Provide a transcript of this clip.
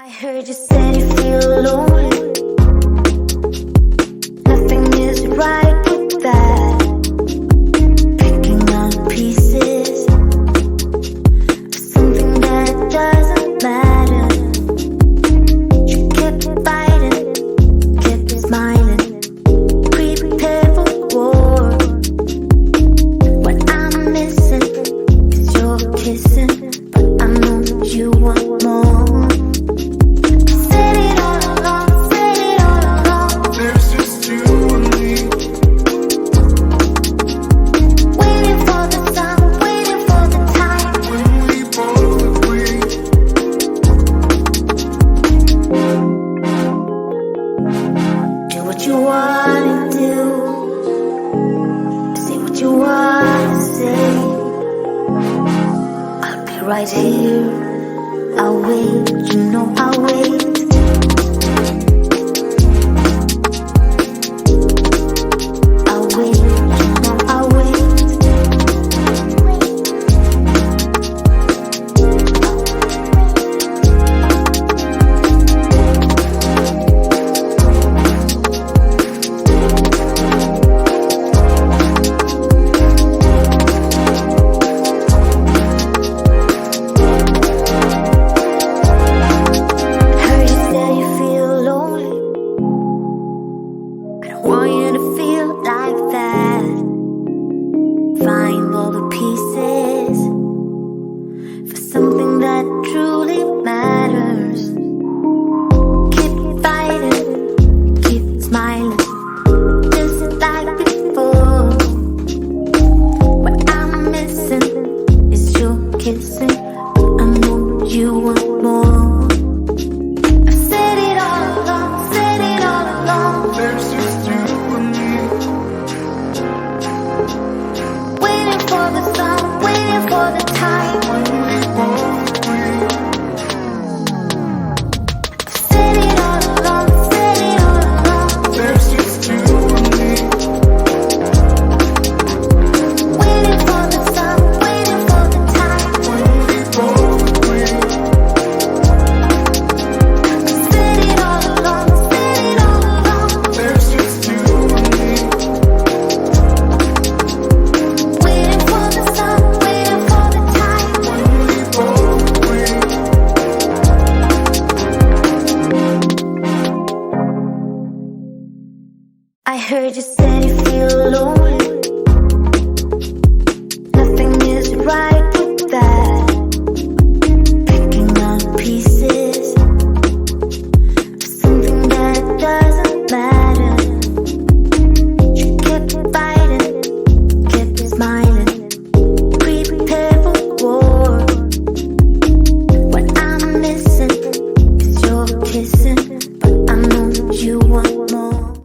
I heard you said you feel lonely. Nothing is right with that. Picking up pieces of something that doesn't matter. You kept fighting, kept smiling. Prepare for war. What I'm missing is your kissing, but I know that you want more. What you wanna do, say what you wanna say. I'll be right here, I'll wait, you know I'll wait. I'll wait, you know I'll wait. Want you to feel like that. Find all the pieces for something that truly matters. Keep fighting, keep smiling, just like before. What I'm missing is your kissing, but I know you want more. I've said it all along, said it all along. There's just you and me. Waiting for the sun, waiting for the time When we both agree. Said it all along, said it all along. There's just you and me. Waiting for the sun, waiting for the time When we both agree. Said it all along, said it all along. There's just you and me. Waiting for the sun, waiting for the time When we both agree. I heard you said you feel alone.